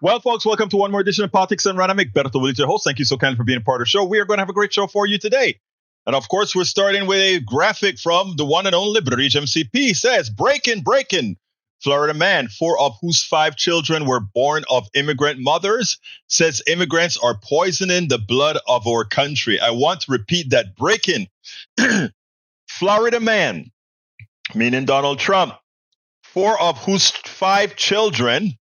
Well, folks, welcome to one more edition of Politics and Run. I'm Egberto Willis, your host. Thank you so kindly for being a part of the show. We are going to have a great show for you today. And of course, we're starting with a graphic from the one and only Bridge MCP. Says, breaking. Florida man, 4 of whose 5 children were born of immigrant mothers, says immigrants are poisoning the blood of our country. I want to repeat that. Breaking. Florida man, meaning Donald Trump, 4 of whose 5 children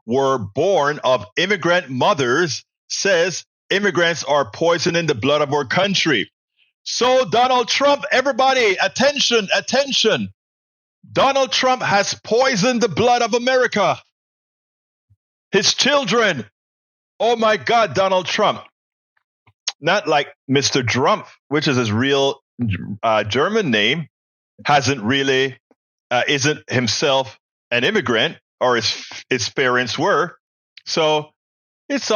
were born of immigrant mothers, says immigrants are poisoning the blood of our country. So Donald Trump, everybody, attention. Donald Trump has poisoned the blood of America. His children. Oh my God, Donald Trump. Not like Mr. Trump, which is his real German name, isn't himself an immigrant, or his parents were. So this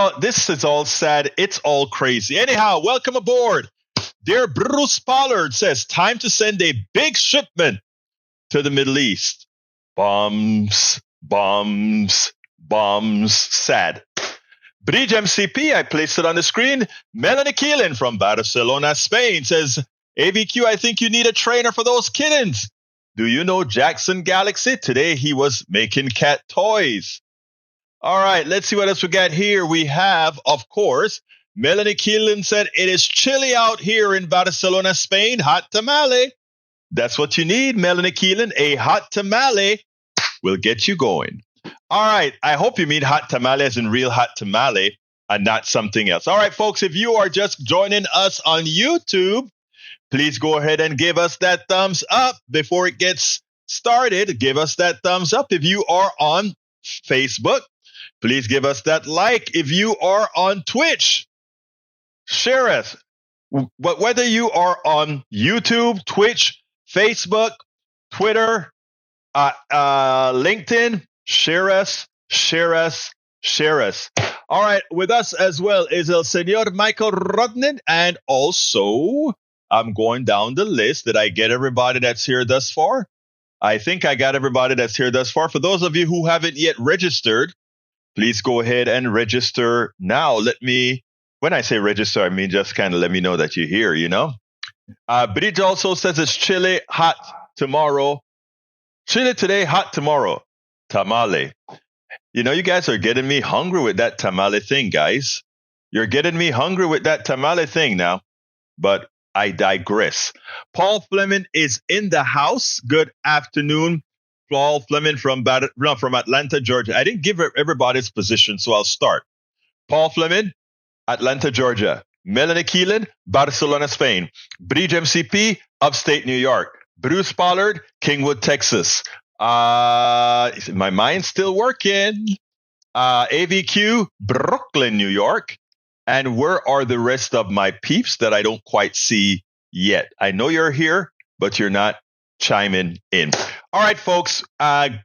is all sad. It's all crazy. Anyhow, welcome aboard. Dear Bruce Pollard says, time to send a big shipment to the Middle East. Bombs. Sad. Bridge MCP, I placed it on the screen. Melanie Keelan from Barcelona, Spain says, AVQ, I think you need a trainer for those kittens. Do you know Jackson Galaxy? Today he was making cat toys. All right, let's see what else we got here. We have, of course, Melanie Keelan said, it is chilly out here in Barcelona, Spain. Hot tamale. That's what you need, Melanie Keelan. A hot tamale will get you going. All right, I hope you mean hot tamale as in real hot tamale and not something else. All right, folks, if you are just joining us on YouTube, please go ahead and give us that thumbs up before it gets started. Give us that thumbs up. If you are on Facebook, please give us that like. If you are on Twitch, share us. But whether you are on YouTube, Twitch, Facebook, Twitter, LinkedIn, share us. All right, with us as well is El Señor Michael Rodnin, and also I'm going down the list. Did I get everybody that's here thus far? I think I got everybody that's here thus far. For those of you who haven't yet registered, please go ahead and register now. When I say register, I mean just kind of let me know that you're here, you know? Bridge also says it's chilly, hot tomorrow. Chilly today, hot tomorrow. Tamale. You know, you guys are getting me hungry with that tamale thing, guys. You're getting me hungry with that tamale thing now. But I digress. Paul Fleming is in the house. Good afternoon, Paul Fleming from Atlanta, Georgia. I didn't give everybody's position, so I'll start. Paul Fleming, Atlanta, Georgia. Melanie Keelan, Barcelona, Spain. Bridge MCP, upstate New York. Bruce Pollard, Kingwood, Texas. My mind's still working. AVQ, Brooklyn, New York. And where are the rest of my peeps that I don't quite see yet? I know you're here, but you're not chiming in. All right, folks,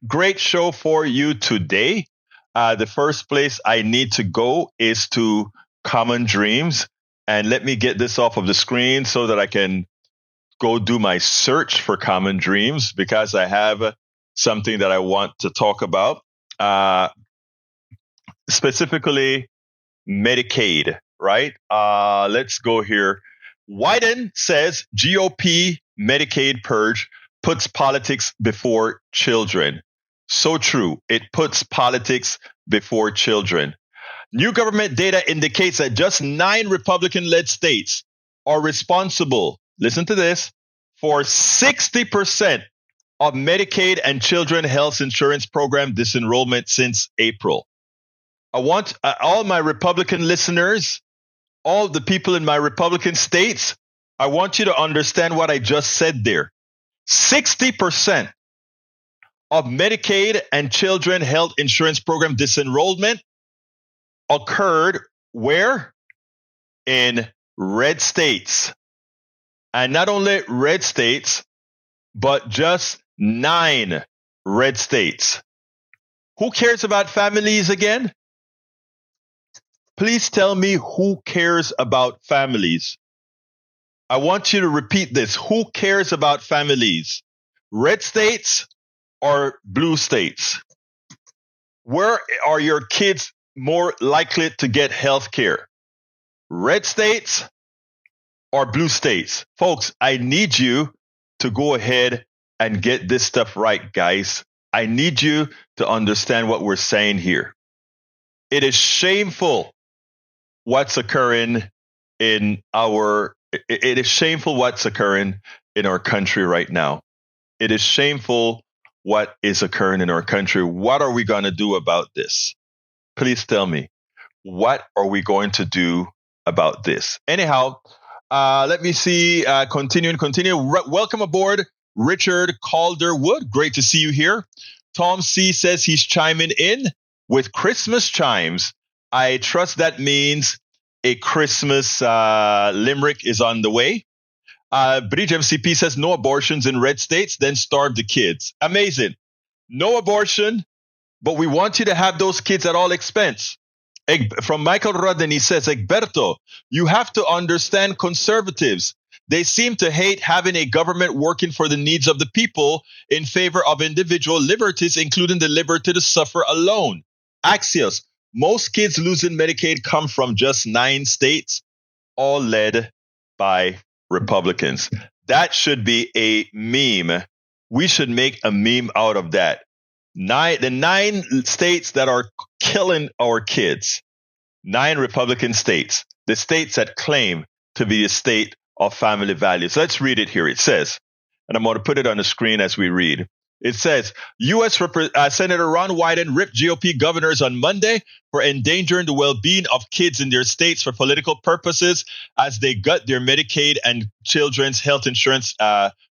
great show for you today. The first place I need to go is to Common Dreams. And let me get this off of the screen so that I can go do my search for Common Dreams, because I have something that I want to talk about, specifically Medicaid, right? Let's go here. Wyden says GOP Medicaid purge puts politics before children. So true. It puts politics before children. New government data indicates that just 9 Republican-led states are responsible, listen to this, for 60% of Medicaid and children health insurance program disenrollment since April. I want all my Republican listeners, all the people in my Republican states, I want you to understand what I just said there. 60% of Medicaid and children health insurance program disenrollment occurred where? In red states. And not only red states, but just 9 red states. Who cares about families again? Please tell me who cares about families. I want you to repeat this. Who cares about families? Red states or blue states? Where are your kids more likely to get health care? Red states or blue states? Folks, I need you to go ahead and get this stuff right, guys. I need you to understand what we're saying here. It is shameful what's occurring in our it is shameful what's occurring in our country right now. It is shameful what is occurring in our country. What are we going to do about this? Please tell me. What are we going to do about this? Anyhow, let me see. Continue. Welcome aboard, Richard Calderwood. Great to see you here. Tom C says he's chiming in with Christmas chimes. I trust that means a Christmas limerick is on the way. Bridge MCP says no abortions in red states, then starve the kids. Amazing. No abortion, but we want you to have those kids at all expense. From Michael Rodden, he says, Egberto, you have to understand conservatives. They seem to hate having a government working for the needs of the people in favor of individual liberties, including the liberty to suffer alone. Axios, most kids losing Medicaid come from just 9 states, all led by Republicans. That should be a meme. We should make a meme out of that. The 9 states that are killing our kids. 9 Republican states. The states that claim to be a state of family values. Let's read it here. It says, and I'm going to put it on the screen as we read. It says, U.S. Senator Ron Wyden ripped GOP governors on Monday for endangering the well-being of kids in their states for political purposes as they gut their Medicaid and children's health insurance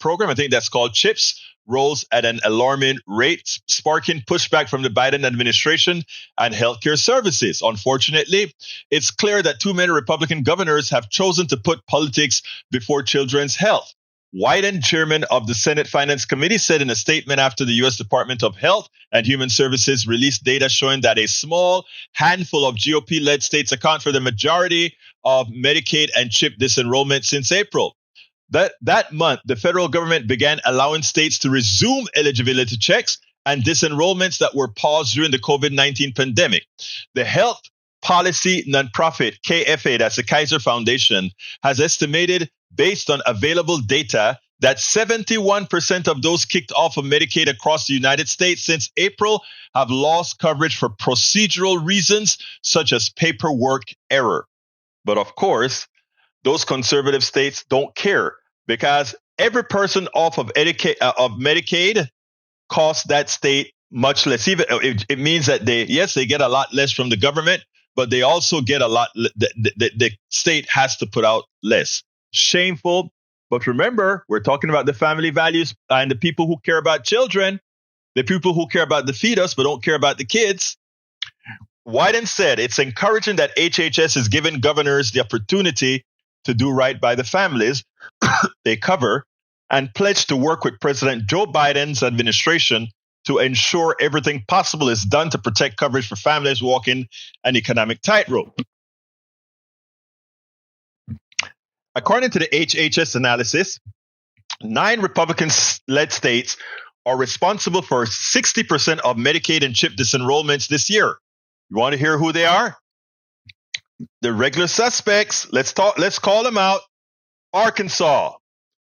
program. I think that's called CHIPS. Rolls at an alarming rate, sparking pushback from the Biden administration and healthcare services. Unfortunately, it's clear that too many Republican governors have chosen to put politics before children's health. Wyden, chairman of the Senate Finance Committee, said in a statement after the U.S. Department of Health and Human Services released data showing that a small handful of GOP-led states account for the majority of Medicaid and CHIP disenrollment since April. That month, the federal government began allowing states to resume eligibility checks and disenrollments that were paused during the COVID-19 pandemic. The health policy nonprofit KFA, that's the Kaiser Foundation, has estimated based on available data that 71% of those kicked off of Medicaid across the United States since April have lost coverage for procedural reasons such as paperwork error. But of course, those conservative states don't care because every person off of Medicaid costs that state much less. Even it means that they get a lot less from the government, but they also get a lot. The state has to put out less. Shameful. But remember, we're talking about the family values and the people who care about children, the people who care about the fetus but don't care about the kids. Wyden said it's encouraging that HHS is giving governors the opportunity to do right by the families they cover and pledged to work with President Joe Biden's administration to ensure everything possible is done to protect coverage for families walking an economic tightrope. According to the HHS analysis, 9 Republican-led states are responsible for 60% of Medicaid and CHIP disenrollments this year. You want to hear who they are? The regular suspects. Let's call them out. Arkansas,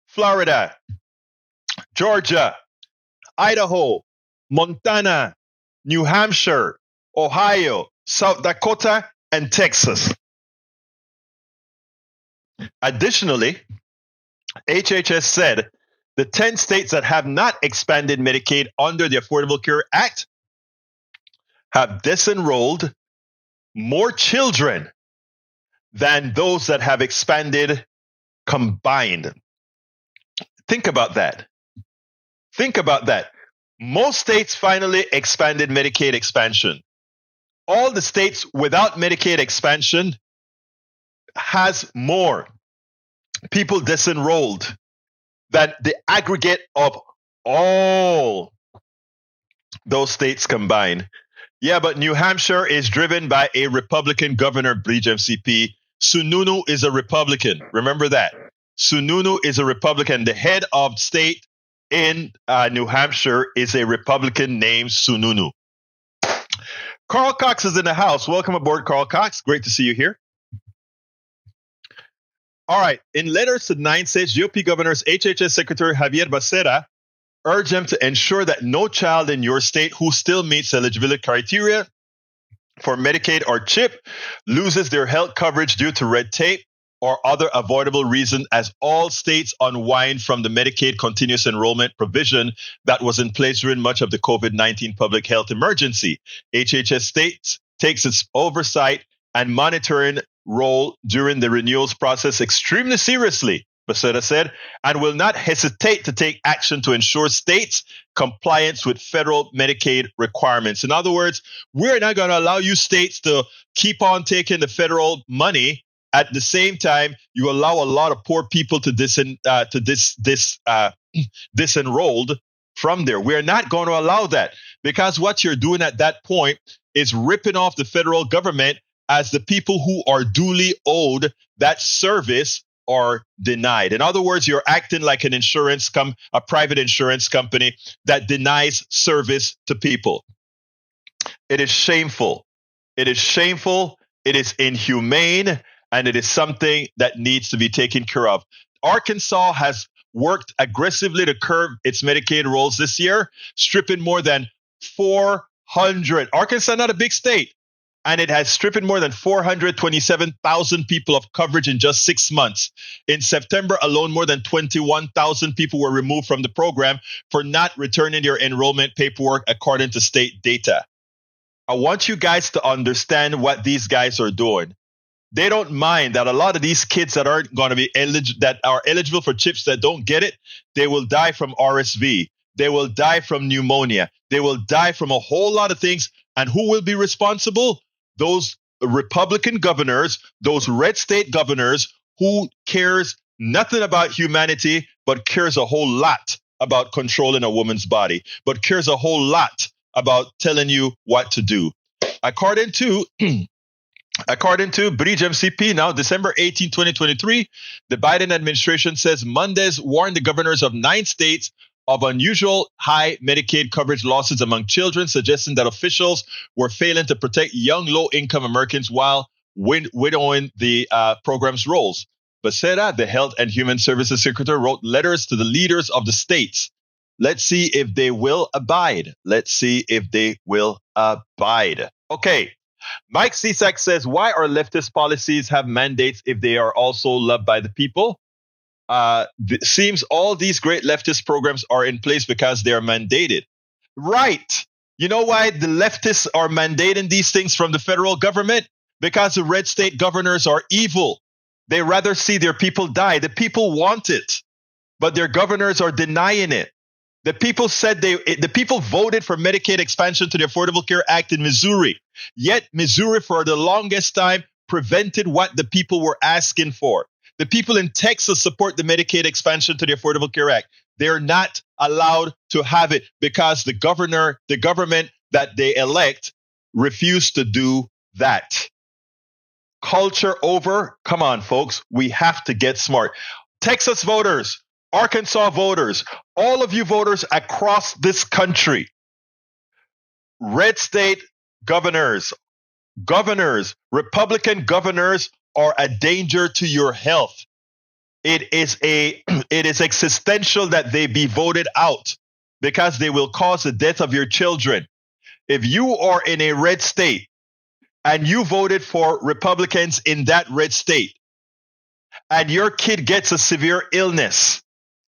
Florida, Georgia, Idaho, Montana, New Hampshire, Ohio, South Dakota, and Texas. Additionally, HHS said the 10 states that have not expanded Medicaid under the Affordable Care Act have disenrolled more children than those that have expanded combined. Think about that. Most states finally expanded Medicaid expansion. All the states without Medicaid expansion has more people disenrolled than the aggregate of all those states combined. Yeah, but New Hampshire is driven by a Republican governor, Bridge MCP. Sununu is a Republican. Remember that. Sununu is a Republican. The head of state in New Hampshire is a Republican named Sununu. Carl Cox is in the house. Welcome aboard, Carl Cox. Great to see you here. All right. In letters to 9 states, GOP governors HHS Secretary Javier Becerra urge them to ensure that no child in your state who still meets eligibility criteria for Medicaid or CHIP loses their health coverage due to red tape or other avoidable reason, as all states unwind from the Medicaid continuous enrollment provision that was in place during much of the COVID-19 public health emergency. HHS states takes its oversight and monitoring role during the renewals process extremely seriously, Becerra said, and will not hesitate to take action to ensure states' compliance with federal Medicaid requirements. In other words, we're not going to allow you states to keep on taking the federal money. At the same time, you allow a lot of poor people to disenrolled from there. We're not going to allow that, because what you're doing at that point is ripping off the federal government, as the people who are duly owed that service are denied. In other words, you're acting like a private insurance company that denies service to people. It is shameful. It is shameful. It is inhumane. And it is something that needs to be taken care of. Arkansas has worked aggressively to curb its Medicaid rolls this year, stripping more than 400. Arkansas, not a big state, and it has stripped more than 427,000 people of coverage in just 6 months. In September alone, more than 21,000 people were removed from the program for not returning their enrollment paperwork, according to state data. I want you guys to understand what these guys are doing. They don't mind that a lot of these kids that aren't going to be eligible for CHIPS that don't get it, they will die from RSV. They will die from pneumonia. They will die from a whole lot of things. And who will be responsible? Those Republican governors, those red state governors who cares nothing about humanity, but cares a whole lot about controlling a woman's body, but cares a whole lot about telling you what to do. According to Bridge MCP, now December 18, 2023, the Biden administration says Mondays warned the governors of 9 states of unusual high Medicaid coverage losses among children, suggesting that officials were failing to protect young, low-income Americans while widowing the program's roles. Becerra, the Health and Human Services Secretary, wrote letters to the leaders of the states. Let's see if they will abide. Let's see if they will abide. Okay. Mike Cisak says, why are leftist policies have mandates if they are also loved by the people? It seems all these great leftist programs are in place because they are mandated. Right. You know why the leftists are mandating these things from the federal government? Because the red state governors are evil. They rather see their people die. The people want it, but their governors are denying it. The people voted for Medicaid expansion to the Affordable Care Act in Missouri. Yet Missouri, for the longest time, prevented what the people were asking for. The people in Texas support the Medicaid expansion to the Affordable Care Act. They're not allowed to have it because the government that they elect refused to do that. Culture over. Come on, folks. We have to get smart. Texas voters, Arkansas voters, all of you voters across this country, red state governors, Republican governors are a danger to your health. It is existential that they be voted out because they will cause the death of your children. If you are in a red state and you voted for Republicans in that red state and your kid gets a severe illness,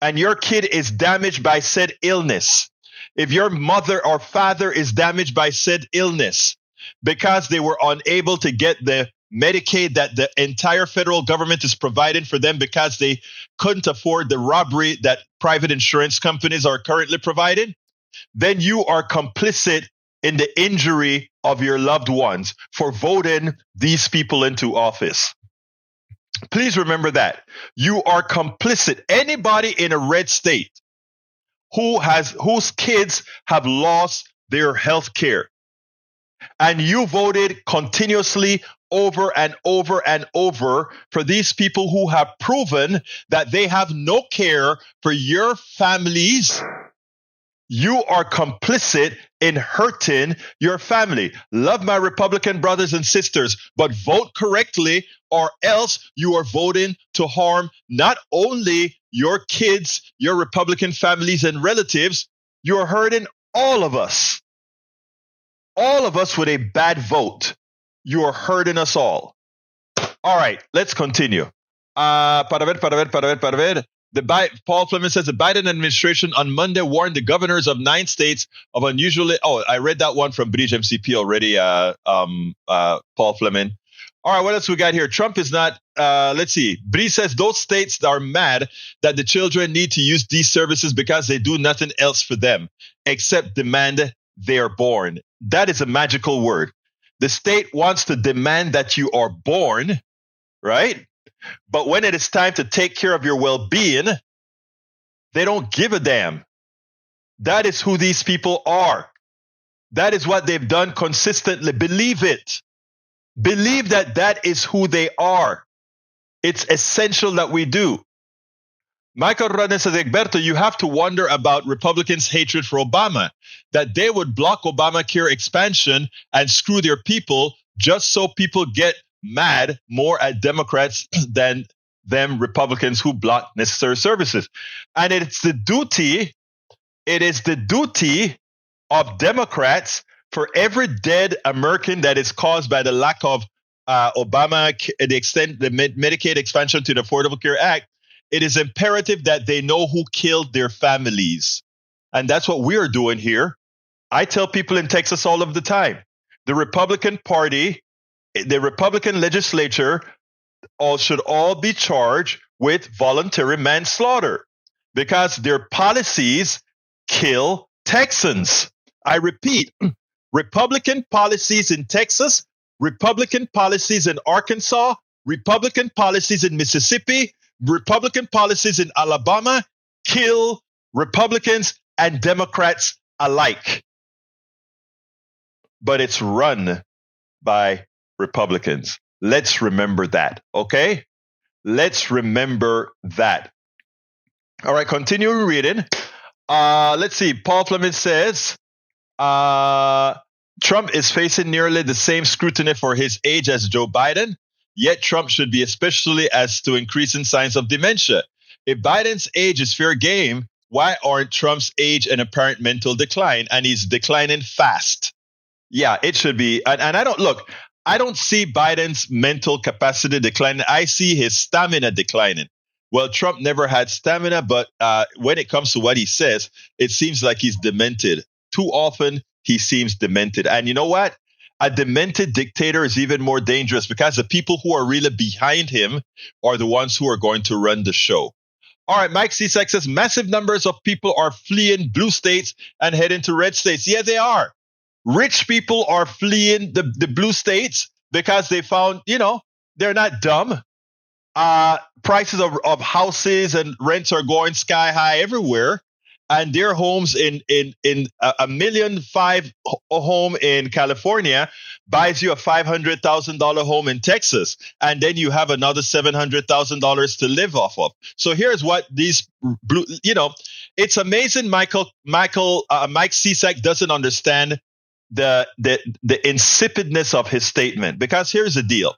and your kid is damaged by said illness, if your mother or father is damaged by said illness because they were unable to get the Medicaid that the entire federal government is providing for them because they couldn't afford the robbery that private insurance companies are currently providing, then you are complicit in the injury of your loved ones for voting these people into office. Please remember that. You are complicit. Anybody in a red state whose kids have lost their health care, and you voted continuously over and over and over for these people who have proven that they have no care for your families, You are complicit in hurting your family. Love my Republican brothers and sisters, but vote correctly, or else you are voting to harm not only your kids, your Republican families and relatives, you're hurting all of us. All of us with a bad vote. You are hurting us all. All right, let's continue. Para ver. Paul Fleming says the Biden administration on Monday warned the governors of 9 states of unusually. Oh, I read that one from British MCP already. Paul Fleming. All right, what else we got here? Trump is not. Let's see. Bree says those states are mad that the children need to use these services because they do nothing else for them except demand they are born. That is a magical word. The state wants to demand that you are born, right? But when it is time to take care of your well-being, they don't give a damn. That is who these people are. That is what they've done consistently. Believe it. Believe that that is who they are. It's essential that we do. Michael Rodney says, Egberto, you have to wonder about Republicans' hatred for Obama, that they would block Obamacare expansion and screw their people just so people get mad more at Democrats than them Republicans who block necessary services. And it is the duty of Democrats for every dead American that is caused by the lack of the Medicaid expansion to the Affordable Care Act. It is imperative that they know who killed their families. And that's what we are doing here. I tell people in Texas all of the time, the Republican Party, the Republican legislature should all be charged with voluntary manslaughter because their policies kill Texans. I repeat, Republican policies in Texas, Republican policies in Arkansas, Republican policies in Mississippi, Republican policies in Alabama kill Republicans and Democrats alike. But it's run by Republicans. Let's remember that, okay? Let's remember that. All right, continue reading. Let's see. Paul Fleming says, Trump is facing nearly the same scrutiny for his age as Joe Biden, yet Trump should be especially as to increasing signs of dementia. If Biden's age is fair game, why aren't Trump's age and apparent mental decline? And he's declining fast. Yeah, it should be. And I don't see Biden's mental capacity declining. I see his stamina declining. Well, Trump never had stamina, but when it comes to what he says, it seems like he's demented. Too often, he seems demented. And you know what? A demented dictator is even more dangerous because the people who are really behind him are the ones who are going to run the show. All right, Mike Cisak says massive numbers of people are fleeing blue states and heading to red states. Yeah, they are. Rich people are fleeing the blue states because they found, they're not dumb. Prices of houses and rents are going sky high everywhere. And their homes in $1.5 million home in California buys you a $500,000 home in Texas, and then you have another $700,000 to live off of. So here's what these blue, it's amazing. Mike Cisak doesn't understand the insipidness of his statement, because here's the deal: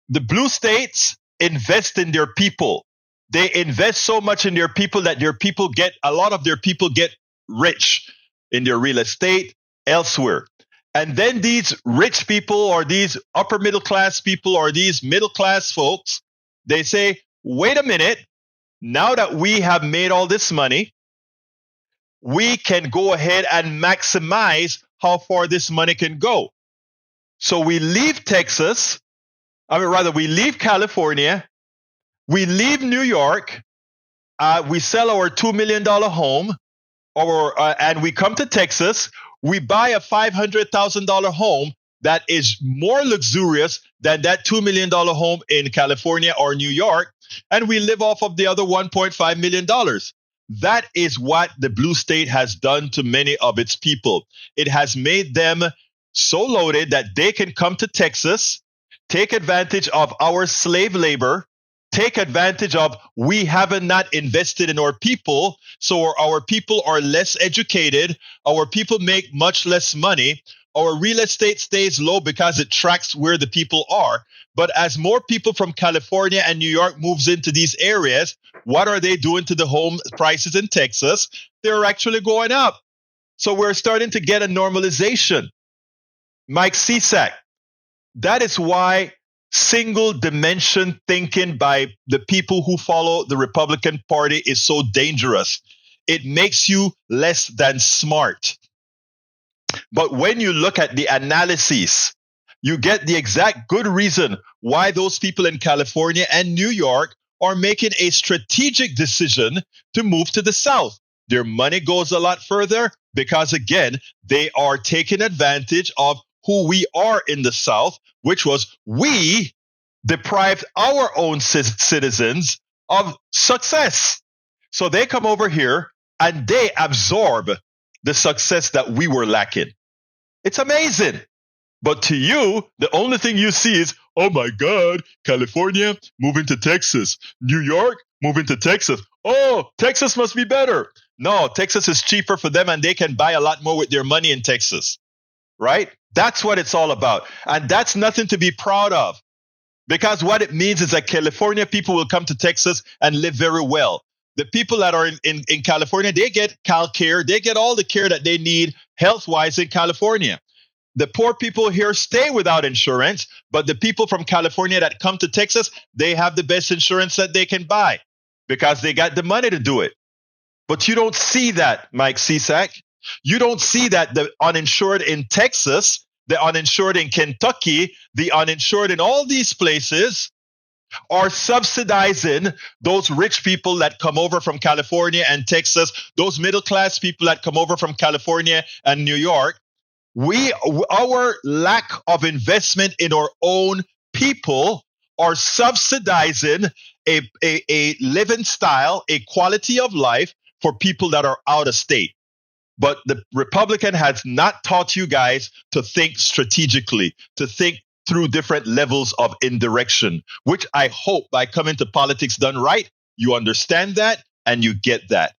the blue states invest in their people. They invest so much in their people that a lot of their people get rich in their real estate elsewhere. And then these rich people or these upper middle class people or these middle class folks, they say, wait a minute, now that we have made all this money, we can go ahead and maximize how far this money can go. So we leave Texas, we leave California, we leave New York, we sell our $2 million home, and we come to Texas. We buy a $500,000 home that is more luxurious than that $2 million home in California or New York, and we live off of the other $1.5 million. That is what the blue state has done to many of its people. It has made them so loaded that they can come to Texas, take advantage of our slave labor, take advantage of we haven't not invested in our people, so our people are less educated, our people make much less money, our real estate stays low because it tracks where the people are. But as more people from California and New York moves into these areas, what are they doing to the home prices in Texas? They're actually going up. So we're starting to get a normalization. Mike Cisak, that is why single dimension thinking by the people who follow the Republican Party is so dangerous. It makes you less than smart. But when you look at the analyses, you get the exact good reason why those people in California and New York are making a strategic decision to move to the South. Their money goes a lot further because, again, they are taking advantage of who we are in the South, which was we deprived our own citizens of success. So they come over here and they absorb the success that we were lacking. It's amazing. But to you, the only thing you see is, oh my God, California moving to Texas, New York moving to Texas. Oh, Texas must be better. No, Texas is cheaper for them and they can buy a lot more with their money in Texas, right? That's what it's all about. And that's nothing to be proud of, because what it means is that California people will come to Texas and live very well. The people that are in California, they get CalCare, they get all the care that they need health-wise in California. The poor people here stay without insurance, but the people from California that come to Texas, they have the best insurance that they can buy because they got the money to do it. But you don't see that, Mike Cisak. You don't see that the uninsured in Texas, the uninsured in Kentucky, the uninsured in all these places are subsidizing those rich people that come over from California and Texas, those middle class people that come over from California and New York. Our lack of investment in our own people are subsidizing a living style, a quality of life for people that are out of state. But the Republican has not taught you guys to think strategically, to think through different levels of indirection, which I hope by coming to Politics Done Right, you understand that and you get that.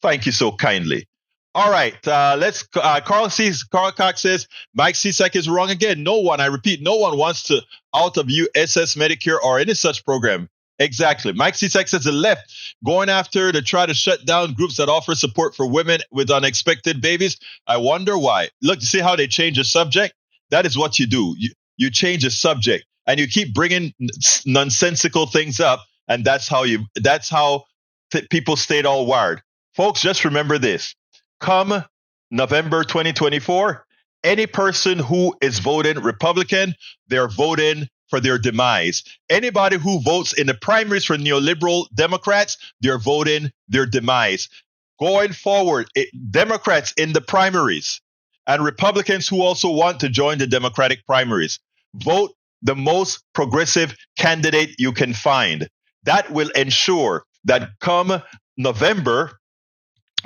Thank you so kindly. All right, let's. Carl Cox says Mike Cisak is wrong again. No one, I repeat, no one wants to out of you SS Medicare or any such program. Exactly. Mike Cisak says the left going after to try to shut down groups that offer support for women with unexpected babies. I wonder why. Look, you see how they change the subject? That is what you do. You change the subject and you keep bringing nonsensical things up, and that's how people stayed all wired. Folks, just remember this. Come November 2024, any person who is voting Republican, they're voting for their demise. Anybody who votes in the primaries for neoliberal Democrats, they're voting their demise. Going forward, Democrats in the primaries and Republicans who also want to join the Democratic primaries, vote the most progressive candidate you can find. That will ensure that come November,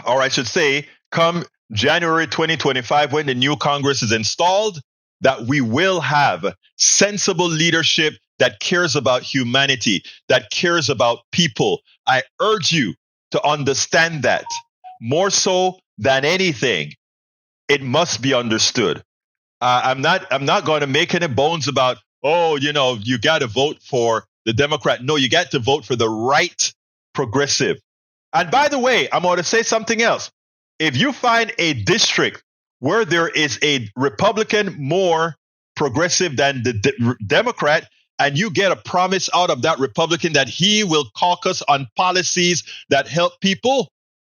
or I should say, come January 2025, when the new Congress is installed, that we will have sensible leadership that cares about humanity, that cares about people. I urge you to understand that. More so than anything, it must be understood. I'm not going to make any bones about, you got to vote for the Democrat. No, you got to vote for the right progressive. And by the way, I'm going to say something else. If you find a district where there is a Republican more progressive than the Democrat, and you get a promise out of that Republican that he will caucus on policies that help people,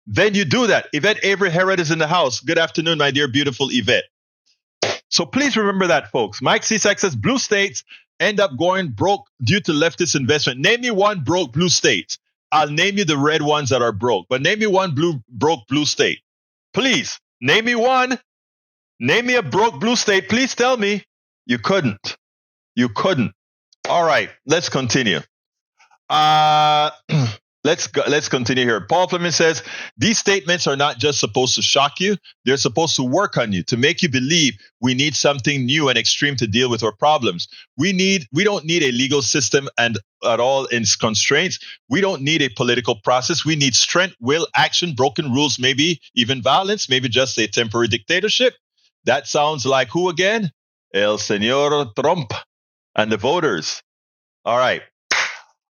then you do that. Yvette Avery Herod is in the house. Good afternoon, my dear, beautiful Yvette. So please remember that, folks. Mike Cisak says blue states end up going broke due to leftist investment. Name me one broke blue state. I'll name you the red ones that are broke, but name me one broke blue state. Please, name me one. Name me a broke blue state. Please tell me. You couldn't. You couldn't. All right, let's continue. Let's continue here. Paul Fleming says these statements are not just supposed to shock you; they're supposed to work on you to make you believe we need something new and extreme to deal with our problems. We don't need a legal system and at all in its constraints. We don't need a political process. We need strength, will, action, broken rules, maybe even violence, maybe just a temporary dictatorship. That sounds like who again? El Señor Trump and the voters. All right.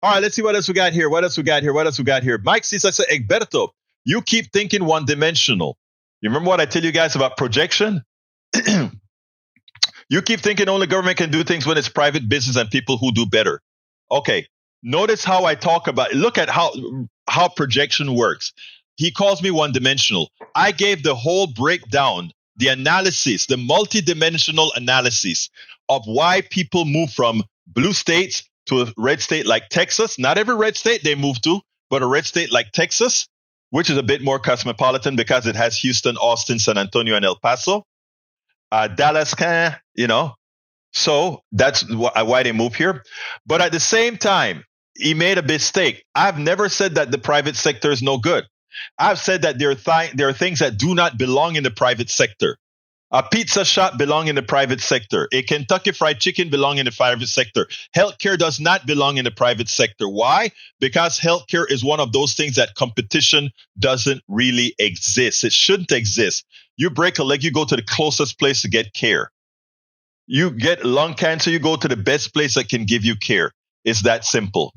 All right, let's see what else we got here. What else we got here? Mike says, Egberto, you keep thinking one-dimensional. You remember what I tell you guys about projection? You keep thinking only government can do things when it's private business and people who do better. Okay, notice how I talk about, look at how projection works. He calls me one-dimensional. I gave the whole breakdown, the analysis, the multi-dimensional analysis of why people move from blue states to a red state like Texas. Not every red state they move to, but a red state like Texas, which is a bit more cosmopolitan because it has Houston, Austin, San Antonio, and El Paso. Dallas, so that's why they move here. But at the same time, he made a mistake. I've never said that the private sector is no good. I've said that there are things that do not belong in the private sector. A pizza shop belong in the private sector. A Kentucky Fried Chicken belong in the private sector. Healthcare does not belong in the private sector. Why? Because healthcare is one of those things that competition doesn't really exist. It shouldn't exist. You break a leg, you go to the closest place to get care. You get lung cancer, you go to the best place that can give you care. It's that simple.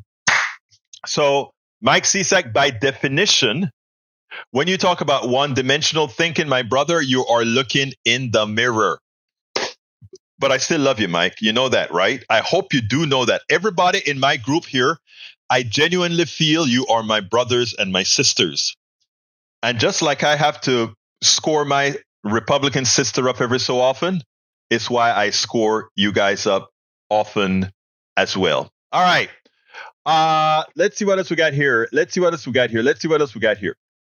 So Mike Cisak, by definition, when you talk about one-dimensional thinking, my brother, you are looking in the mirror. But I still love you, Mike. You know that, right? I hope you do know that. Everybody in my group here, I genuinely feel you are my brothers and my sisters. And just like I have to score my Republican sister up every so often, it's why I score you guys up often as well. All right. Let's see what else we got here.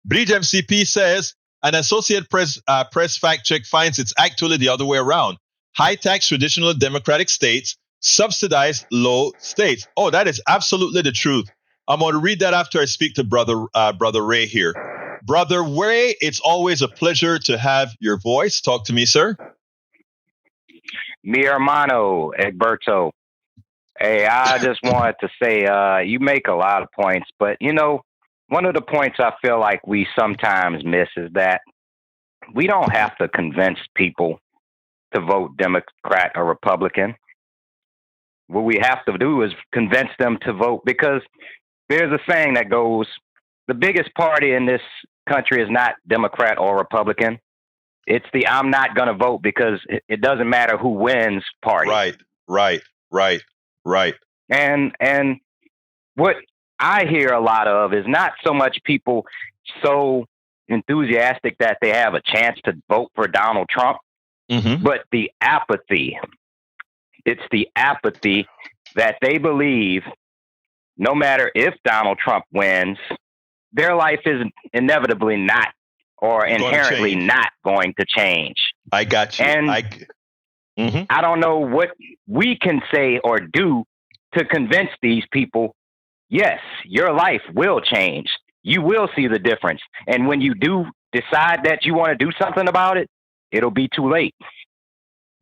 Bridge MCP says an Associate Press fact check finds it's actually the other way around. High tax traditional democratic states subsidize low states. Oh, that is absolutely the truth. I'm going to read that after I speak to Brother Ray here. Brother Ray, it's always a pleasure to have your voice. Talk to me, sir. Mi hermano, Egberto. Hey, I just wanted to say you make a lot of points, but one of the points I feel like we sometimes miss is that we don't have to convince people to vote Democrat or Republican. What we have to do is convince them to vote, because there's a saying that goes, the biggest party in this country is not Democrat or Republican. It's the I'm not going to vote because it doesn't matter who wins party. Right. And what I hear a lot of is not so much people so enthusiastic that they have a chance to vote for Donald Trump, but the apathy. It's the apathy that they believe no matter if Donald Trump wins, their life is inevitably not or inherently not going to change. I got you. And I don't know what we can say or do to convince these people, yes, your life will change. You will see the difference. And when you do decide that you want to do something about it, it'll be too late.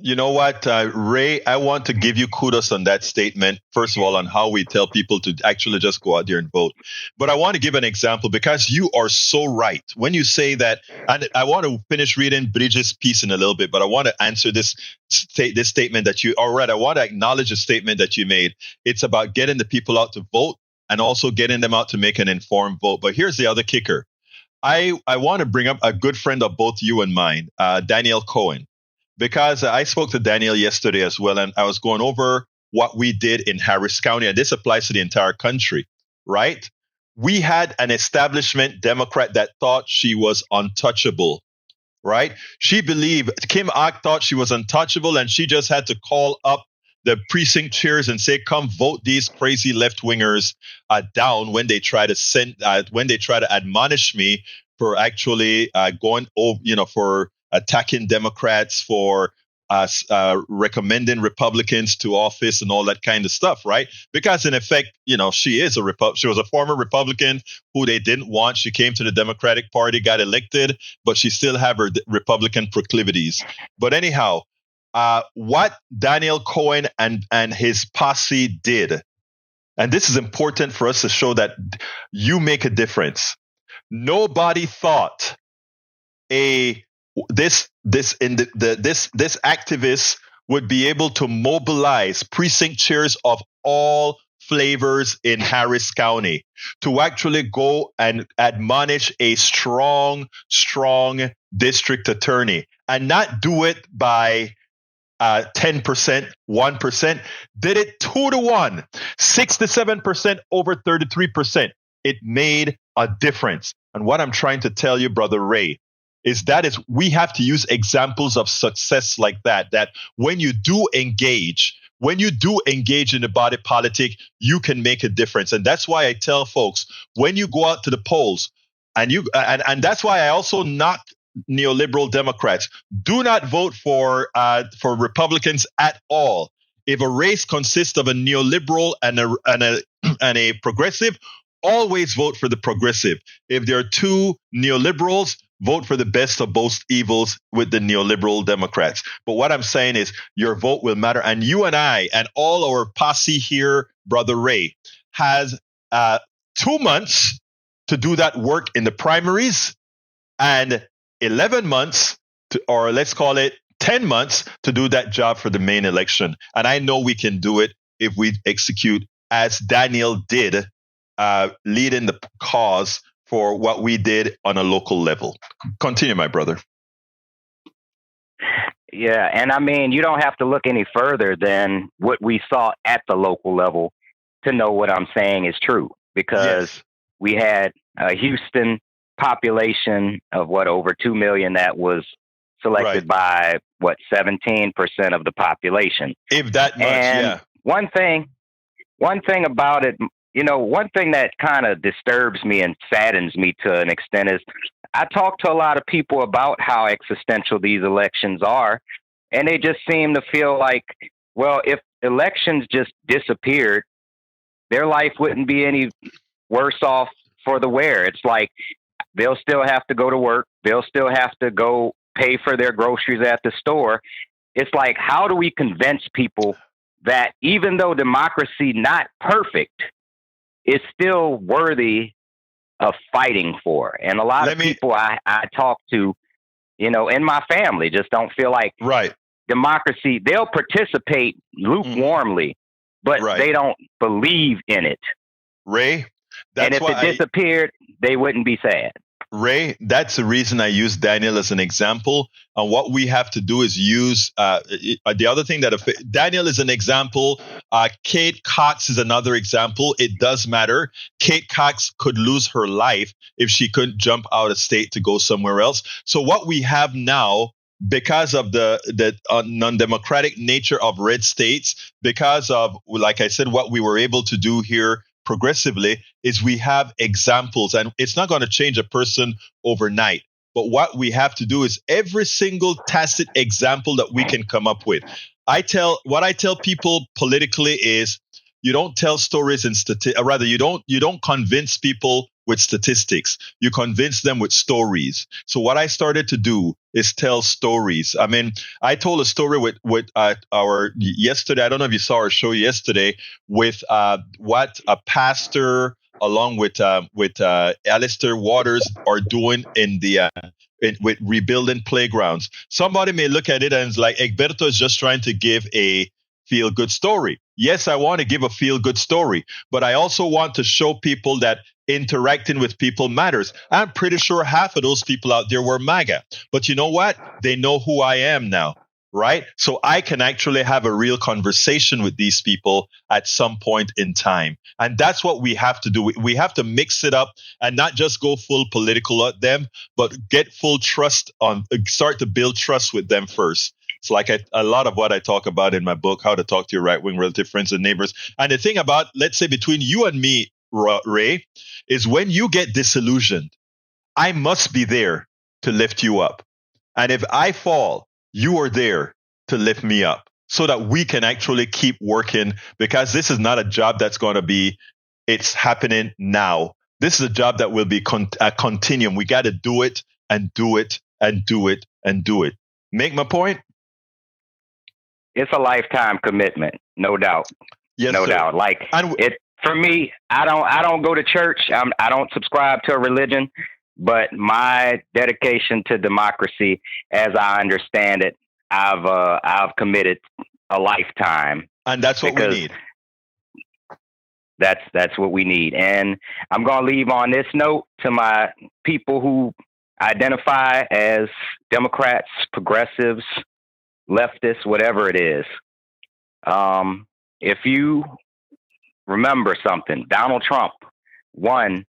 You know what, Ray, I want to give you kudos on that statement, first of all, on how we tell people to actually just go out there and vote. But I want to give an example because you are so right. When you say that, and I want to finish reading Bridget's piece in a little bit, but I want to answer this statement that I want to acknowledge a statement that you made. It's about getting the people out to vote and also getting them out to make an informed vote. But here's the other kicker. I want to bring up a good friend of both you and mine, Daniel Cohen. Because I spoke to Daniel yesterday as well, and I was going over what we did in Harris County, and this applies to the entire country, right? We had an establishment Democrat that thought she was untouchable, right? She believed, Kim Ock thought she was untouchable, and she just had to call up the precinct chairs and say, come vote these crazy left-wingers down when they try to admonish me for actually going over, for attacking Democrats, for recommending Republicans to office and all that kind of stuff, right? Because in effect, she is she was a former Republican who they didn't want. She came to the Democratic Party, got elected, but she still have her Republican proclivities. But anyhow, what Daniel Cohen and his posse did, and this is important for us to show that you make a difference. Nobody thought this activist would be able to mobilize precinct chairs of all flavors in Harris County to actually go and admonish a strong district attorney, and not do it by 10%, 1%, did it 2-1, 67% over 33%. It made a difference. And what I'm trying to tell you, Brother Ray, is we have to use examples of success like that when you do engage in the body politic, you can make a difference. And that's why I tell folks, when you go out to the polls, and that's why I also knock neoliberal Democrats, do not vote for Republicans at all. If a race consists of a neoliberal and a progressive, always vote for the progressive. If there are two neoliberals, vote for the best of both evils with the neoliberal Democrats. But what I'm saying is your vote will matter. And you and I and all our posse here, Brother Ray, has 2 months to do that work in the primaries, and 11 months or let's call it 10 months to do that job for the main election. And I know we can do it if we execute as Daniel did, leading the cause for what we did on a local level. Continue, my brother. Yeah, and I mean, you don't have to look any further than what we saw at the local level to know what I'm saying is true. Because we had a Houston population of over 2 million that was selected by 17% of the population. If that much, and one thing about it, one thing that kind of disturbs me and saddens me to an extent is I talk to a lot of people about how existential these elections are, and they just seem to feel like, well, if elections just disappeared, their life wouldn't be any worse off for the wear. It's like they'll still have to go to work. They'll still have to go pay for their groceries at the store. It's like, how do we convince people that even though democracy not perfect, it's still worthy of fighting for? And a lot of people I talk to, in my family just don't feel like democracy. They'll participate lukewarmly, but they don't believe in it. Ray, and if it disappeared, they wouldn't be sad. Ray, that's the reason I use Daniel as an example. And what we have to do is use the other thing Daniel is an example. Kate Cox is another example. It does matter. Kate Cox could lose her life if she couldn't jump out of state to go somewhere else. So what we have now, because of the non-democratic nature of red states, because of, like I said, what we were able to do here progressively, is we have examples, and it's not going to change a person overnight. But what we have to do is every single tacit example that we can come up with. What I tell people politically is, you don't tell stories in rather you don't convince people with statistics. You convince them with stories. So what I started to do is tell stories. I mean, I told a story with our yesterday. I don't know if you saw our show yesterday with what a pastor along with Alistair Waters are doing with rebuilding playgrounds. Somebody may look at it and it's like, Egberto is just trying to give a feel-good story. Yes, I want to give a feel-good story, but I also want to show people that interacting with people matters. I'm pretty sure half of those people out there were MAGA, but you know what? They know who I am now, right? So I can actually have a real conversation with these people at some point in time. And that's what we have to do. We have to mix it up and not just go full political at them, but get full trust start to build trust with them first. It's like a lot of what I talk about in my book, How to Talk to Your Right-Wing Relative Friends and Neighbors. And the thing about, let's say, between you and me, Ray, is when you get disillusioned, I must be there to lift you up. And if I fall, you are there to lift me up so that we can actually keep working, because this is not a job that's going to be, it's happening now. This is a job that will be a continuum. We got to do it and do it and do it and do it. Make my point? It's a lifetime commitment, no doubt. Yes, no sir. doubt. Like it for me, I don't go to church. I don't subscribe to a religion, but my dedication to democracy, as I understand it, I've committed a lifetime, and that's what we need. That's what we need. And I'm going to leave on this note to my people who identify as Democrats, progressives, leftists, whatever it is. If you remember something, Donald Trump won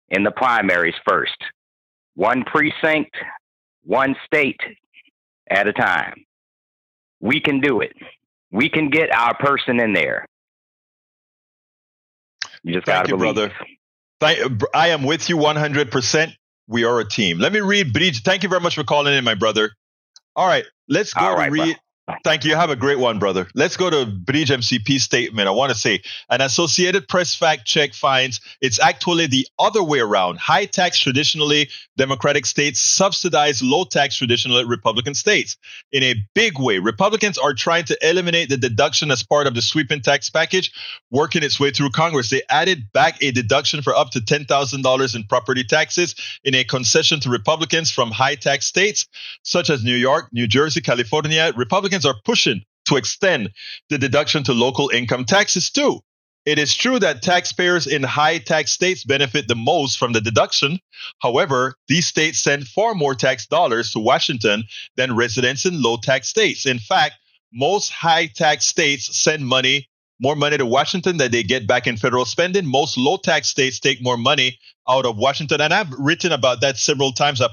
in the primaries first. One precinct, one state at a time. We can do it. We can get our person in there. You just got to believe. Brother. I am with you 100%. We are a team. Let me read Bridge. Thank you very much for calling in, my brother. All right, let's go to read. Thank you. Have a great one, brother. Let's go to Bridge MCP statement. I want to say an Associated Press fact check finds it's actually the other way around. High tax traditionally Democratic states subsidize low tax traditionally Republican states. In a big way, Republicans are trying to eliminate the deduction as part of the sweeping tax package working its way through Congress. They added back a deduction for up to $10,000 in property taxes in a concession to Republicans from high tax states such as New York, New Jersey, California. Republicans are pushing to extend the deduction to local income taxes too. It is true that taxpayers in high tax states benefit the most from the deduction. However, these states send far more tax dollars to Washington than residents in low tax states. In fact, most high tax states send more money to Washington than they get back in federal spending. Most low tax states take more money out of Washington. And I've written about that several times. I've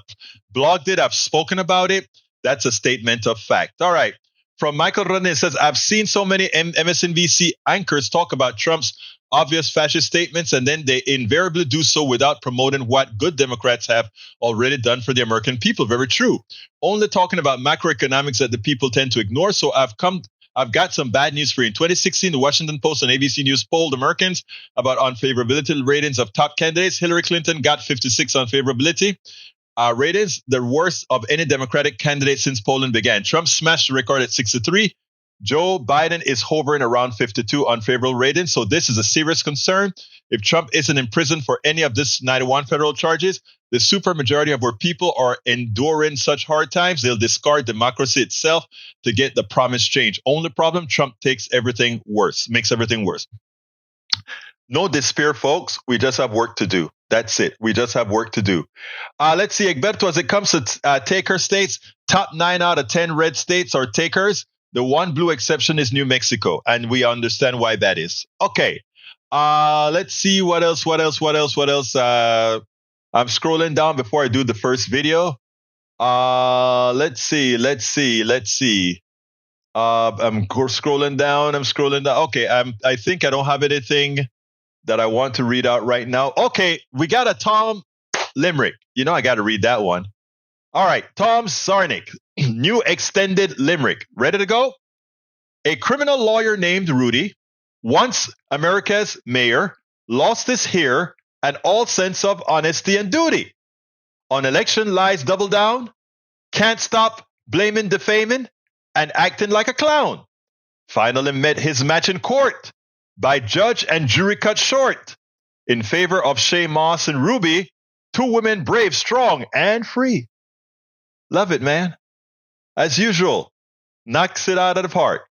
blogged it. I've spoken about it. That's a statement of fact. All right. From Michael Rodney, it says, I've seen so many MSNBC anchors talk about Trump's obvious fascist statements, and then they invariably do so without promoting what good Democrats have already done for the American people. Very true. Only talking about macroeconomics that the people tend to ignore. So I've got some bad news for you. In 2016, the Washington Post and ABC News polled Americans about unfavorability ratings of top candidates. Hillary Clinton got 56 unfavorability ratings, the worst of any Democratic candidate since polling began. Trump smashed the record at 63. Joe Biden is hovering around 52 unfavorable ratings. So this is a serious concern. If Trump isn't in prison for any of this 91 federal charges, the supermajority of our people are enduring such hard times, they'll discard democracy itself to get the promised change. Only problem, Trump makes everything worse. No despair, folks. We just have work to do. That's it. We just have work to do. Let's see, Egberto, as it comes to taker states, top 9 out of 10 red states are takers. The one blue exception is New Mexico, and we understand why that is. Okay. Let's see what else. I'm scrolling down before I do the first video. Let's see. I'm scrolling down. Okay. I think I don't have anything that I want to read out right now. Okay. We got a Tom Limerick. I got to read that one. All right. Tom Sarnik, new extended limerick. Ready to go? A criminal lawyer named Rudy, once America's mayor, lost his hair and all sense of honesty and duty. On election lies double down, can't stop blaming, defaming, and acting like a clown. Finally met his match in court, by judge and jury cut short. In favor of Shay Moss and Ruby, two women brave, strong, and free. Love it, man. As usual, knocks it out of the park.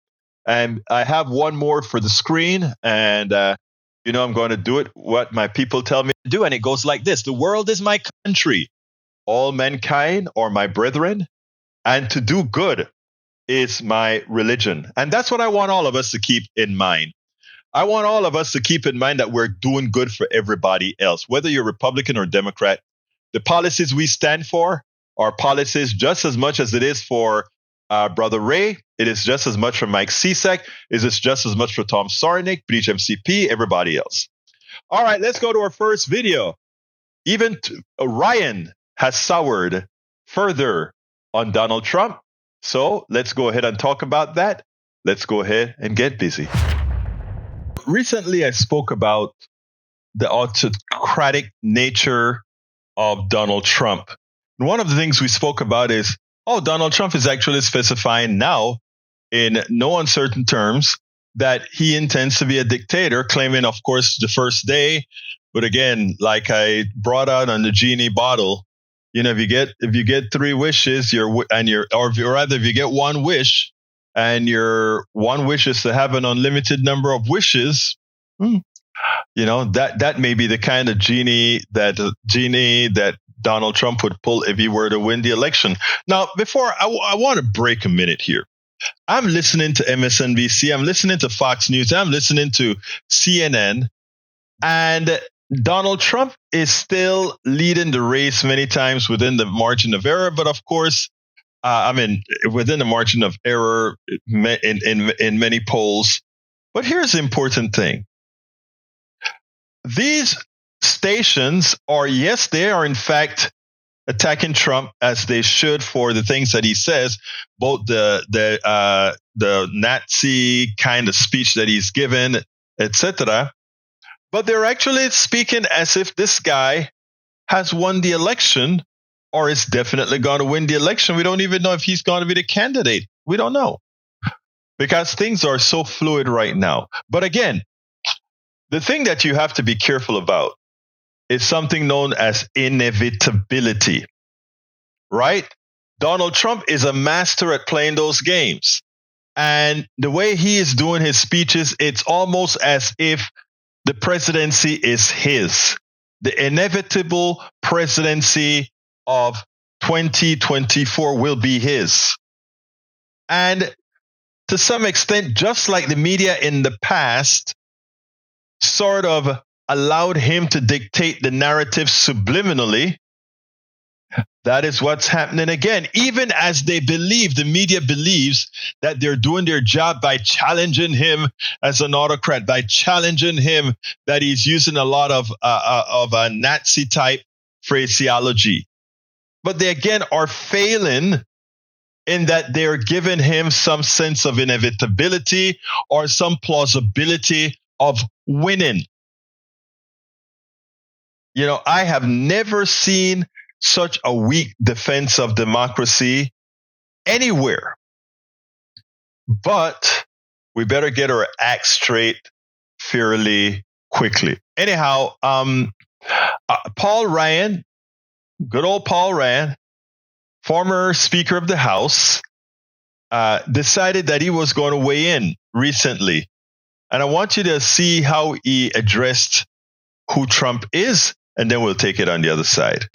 And I have one more for the screen, and I'm going to do it what my people tell me to do, and it goes like this. The world is my country. All mankind are my brethren, and to do good is my religion. And that's what I want all of us to keep in mind. I want all of us to keep in mind that we're doing good for everybody else, whether you're Republican or Democrat. The policies we stand for are policies just as much as it is for Brother Ray. It is just as much for Mike Cisak. It is just as much for Tom Sarnik, Breach MCP, everybody else. All right, let's go to our first video. Even Ryan has soured further on Donald Trump. So let's go ahead and talk about that. Let's go ahead and get busy. Recently, I spoke about the autocratic nature of Donald Trump. And one of the things we spoke about is, Donald Trump is actually specifying now in no uncertain terms that he intends to be a dictator, claiming, of course, the first day. But again, like I brought out on the genie bottle, if you get three wishes, if you get one wish, and your one wish is to have an unlimited number of wishes, that may be the kind of genie that Donald Trump would pull if he were to win the election. Now, before I want to break a minute here. I'm listening to MSNBC, I'm listening to Fox News, I'm listening to CNN, and Donald Trump is still leading the race many times within the margin of error. But of course, within the margin of error in many polls. But here's the important thing. These stations they are in fact attacking Trump as they should for the things that he says, both the Nazi kind of speech that he's given, etc. But they're actually speaking as if this guy has won the election or is definitely going to win the election. We don't even know if he's going to be the candidate. We don't know because things are so fluid right now. But again, the thing that you have to be careful about is something known as inevitability, right? Donald Trump is a master at playing those games. And the way he is doing his speeches, it's almost as if the presidency is his. The inevitable presidency of 2024 will be his. And to some extent, just like the media in the past sort of allowed him to dictate the narrative subliminally, that is what's happening again. Even as the media believes that they're doing their job by challenging him as an autocrat, by challenging him that he's using a lot of a Nazi type phraseology. But they again are failing in that they're giving him some sense of inevitability or some plausibility of winning. I have never seen such a weak defense of democracy anywhere. But we better get our act straight fairly quickly. Anyhow, Paul Ryan, good old Paul Ryan, former Speaker of the House, decided that he was going to weigh in recently. And I want you to see how he addressed who Trump is, and then we'll take it on the other side.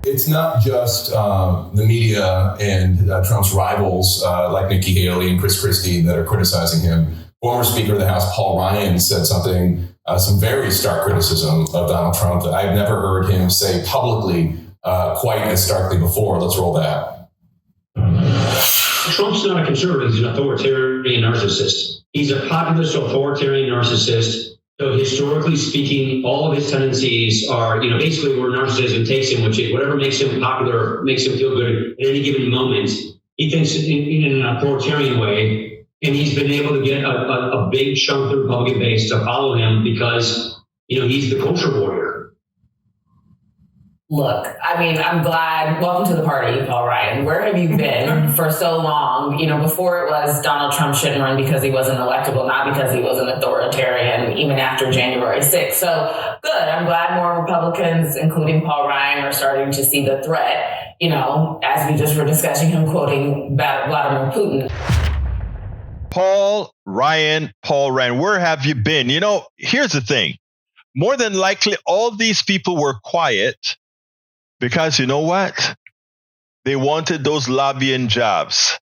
It's not just the media and Trump's rivals like Nikki Haley and Chris Christie that are criticizing him. Former Speaker of the House Paul Ryan said some very stark criticism of Donald Trump that I've never heard him say publicly quite as starkly before. Let's roll that. Trump's not a conservative. He's an authoritarian narcissist. He's a populist authoritarian narcissist. So historically speaking, all of his tendencies are, basically where narcissism takes him, which is whatever makes him popular, makes him feel good at any given moment. He thinks in an authoritarian way, and he's been able to get a big chunk of the Republican base to follow him because, he's the culture warrior. Look, I'm glad. Welcome to the party, Paul Ryan. Where have you been for so long? Before it was Donald Trump shouldn't run because he wasn't electable, not because he was an authoritarian, even after January 6th. So good. I'm glad more Republicans, including Paul Ryan, are starting to see the threat, as we just were discussing him quoting Vladimir Putin. Paul Ryan, where have you been? Here's the thing. More than likely, all these people were quiet because you know what? They wanted those lobbying jobs.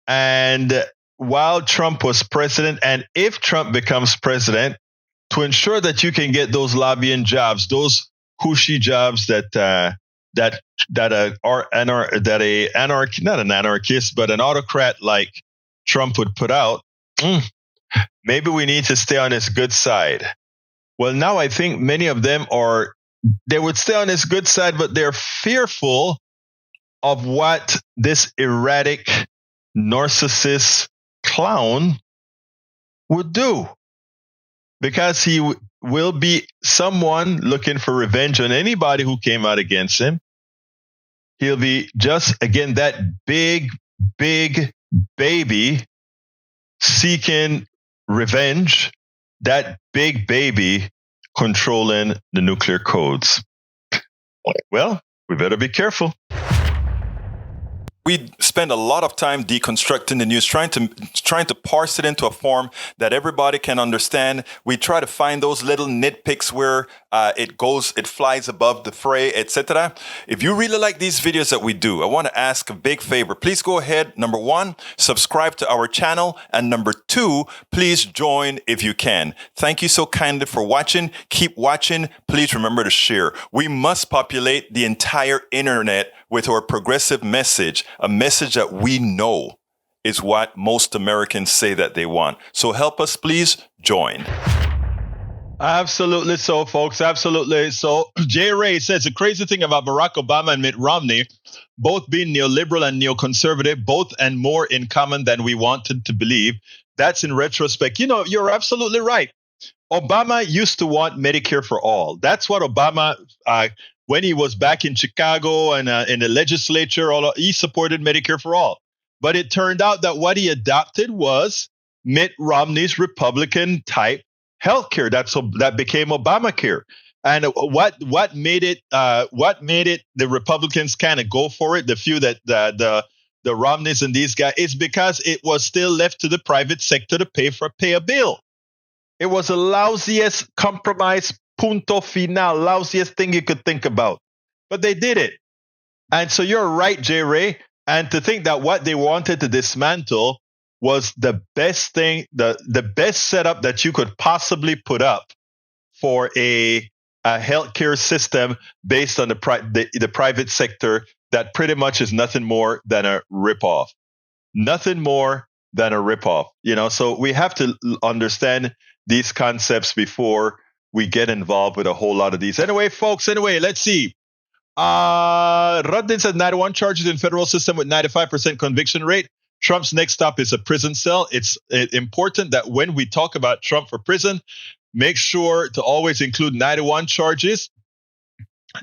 And while Trump was president, and if Trump becomes president, to ensure that you can get those lobbying jobs, those cushy jobs that not an anarchist, but an autocrat like Trump would put out, maybe we need to stay on his good side. Well, now I think many of them they would stay on his good side, but they're fearful of what this erratic narcissist clown would do. Because he will be someone looking for revenge on anybody who came out against him. He'll be just, again, that big baby seeking revenge, that big baby controlling the nuclear codes. Well, we better be careful. We spend a lot of time deconstructing the news, trying to parse it into a form that everybody can understand. We try to find those little nitpicks where it flies above the fray, etc. If you really like these videos that we do, I want to ask a big favor. Please go ahead. Number 1, subscribe to our channel. And number 2, please join if you can. Thank you so kindly for watching. Keep watching. Please remember to share. We must populate the entire internet with our progressive message, a message that we know is what most Americans say that they want. So help us, please join. Absolutely so, folks. Absolutely so. Jay Ray says the crazy thing about Barack Obama and Mitt Romney, both being neoliberal and neoconservative, both and more in common than we wanted to believe. That's in retrospect. You know, you're absolutely right. Obama used to want Medicare for all. That's what Obama, when he was back in Chicago and in the legislature, he supported Medicare for all. But it turned out that what he adopted was Mitt Romney's Republican type healthcare. That became Obamacare. And what made it the Republicans kind of go for it, the few that the Romneys and these guys, is because it was still left to the private sector to pay a bill. It was the lousiest compromise, punto final, lousiest thing you could think about. But they did it. And so you're right, Jay Ray. And to think that what they wanted to dismantle was the best thing, the best setup that you could possibly put up for a healthcare system based on the private sector that pretty much is nothing more than a ripoff. Nothing more than a ripoff. You know, so we have to understand these concepts before we get involved with a whole lot of these. Anyway, folks, let's see. Rudin said 91 charges in federal system with 95% conviction rate. Trump's next stop is a prison cell. It's important that when we talk about Trump for prison, make sure to always include 91 charges.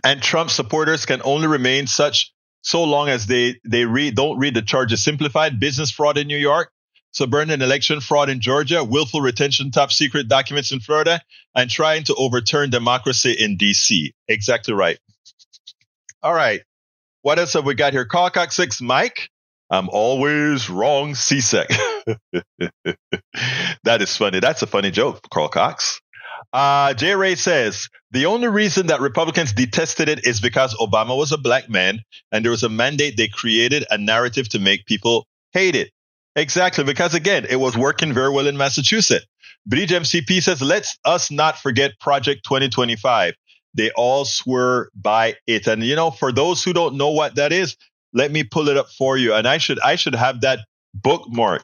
And Trump supporters can only remain such so long as they don't read the charges simplified. Business fraud in New York, subverting election fraud in Georgia, willful retention, top secret documents in Florida, and trying to overturn democracy in D.C. Exactly right. All right. What else have we got here? Carlcock 6, Mike. I'm always wrong, CSEC. That is funny. That's a funny joke, Carl Cox. Jay Ray says, the only reason that Republicans detested it is because Obama was a black man and there was a mandate they created a narrative to make people hate it. Exactly, because again, it was working very well in Massachusetts. Bridge MCP says, let us not forget Project 2025. They all swear by it. And, you know, for those who don't know what that is, let me pull it up for you. And I should have that bookmark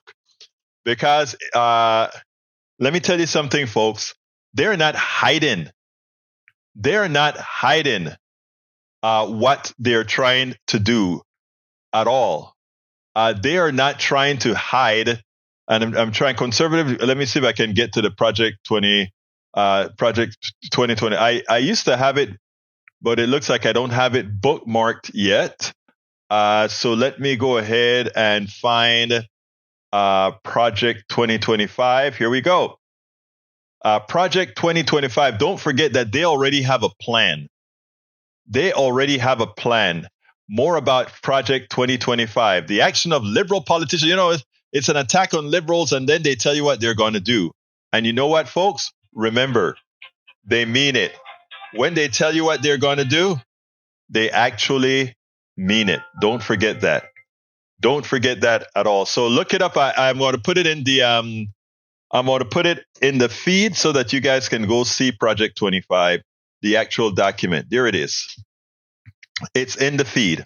because let me tell you something, folks. They're not hiding. They're not hiding what they're trying to do at all. They are not trying to hide. And I'm trying conservative. Let me see if I can get to the Project 2020. I used to have it, but it looks like I don't have it bookmarked yet. So let me go ahead and find Project 2025. Here we go. Project 2025. Don't forget that they already have a plan. They already have a plan. More about Project 2025. The action of liberal politicians. You know, it's an attack on liberals, and then they tell you what they're going to do. And you know what, folks? Remember, they mean it. When they tell you what they're going to do, they actually mean it. Don't forget that. Don't forget that at all. So look it up. I'm going to put it in the I'm going to put it in the feed so that you guys can go see Project 25, the actual document. There it is. It's in the feed.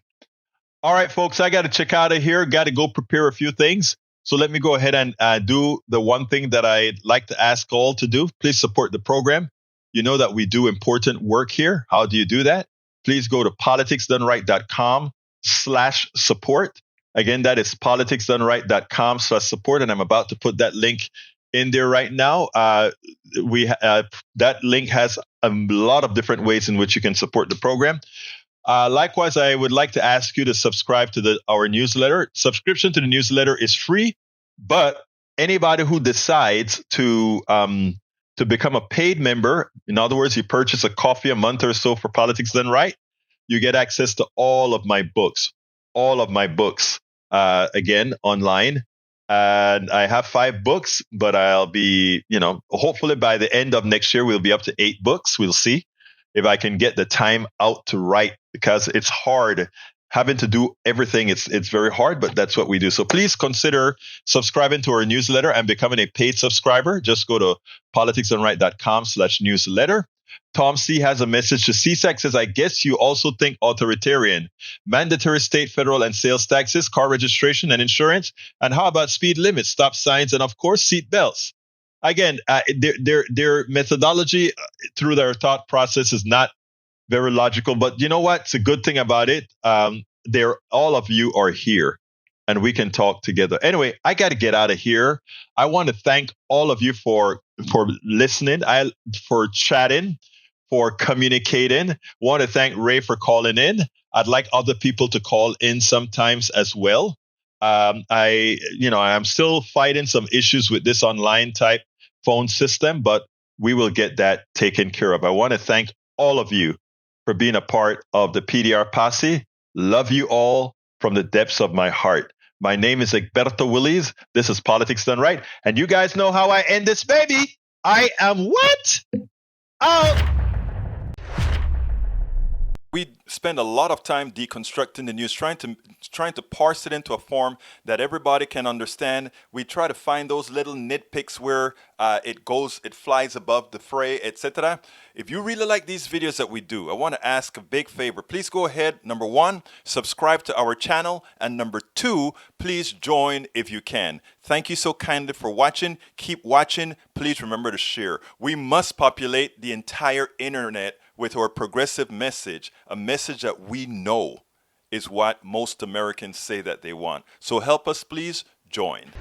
All right, folks, I got to check out of here. Got to go prepare a few things. So let me go ahead and do the one thing that I'd like to ask all to do. Please support the program. You know that we do important work here. How do you do that? Please go to politicsdoneright.com politicsdoneright.com/support. Again, that is politicsdoneright.com/support. And I'm about to put that link in there right now. That link has a lot of different ways in which you can support the program. Likewise, I would like to ask you to subscribe to our newsletter. Subscription to the newsletter is free, but anybody who decides to become a paid member, in other words, you purchase a coffee a month or so for Politics Done Right, you get access to all of my books, again, online. And I have 5 books, but I'll be, hopefully by the end of next year, we'll be up to 8 books. We'll see if I can get the time out to write, because it's hard having to do everything. It's very hard, but that's what we do. So please consider subscribing to our newsletter and becoming a paid subscriber. Just go to politicsdoneright.com/newsletter. Tom C has a message to CSAC, says, I guess you also think authoritarian, mandatory state, federal, and sales taxes, car registration and insurance. And how about speed limits, stop signs, and of course, seat belts? Again, their methodology through their thought process is not very logical, but you know what? It's a good thing about it. All of you are here and we can talk together. Anyway, I got to get out of here. I want to thank all of you for listening, for chatting, for communicating. Want to thank Ray for calling in. I'd like other people to call in sometimes as well. I'm still fighting some issues with this online type phone system, but we will get that taken care of. I want to thank all of you for being a part of the PDR Posse. Love you all from the depths of my heart. My name is Egberto Willies. This is Politics Done Right. And you guys know how I end this, baby. I am what? Out. We spend a lot of time deconstructing the news, trying to parse it into a form that everybody can understand. We try to find those little nitpicks where it flies above the fray, etc. If you really like these videos that we do, I want to ask a big favor. Please go ahead. Number 1, subscribe to our channel. And number 2, please join if you can. Thank you so kindly for watching. Keep watching. Please remember to share. We must populate the entire internet with our progressive message, a message that we know is what most Americans say that they want. So help us, please join.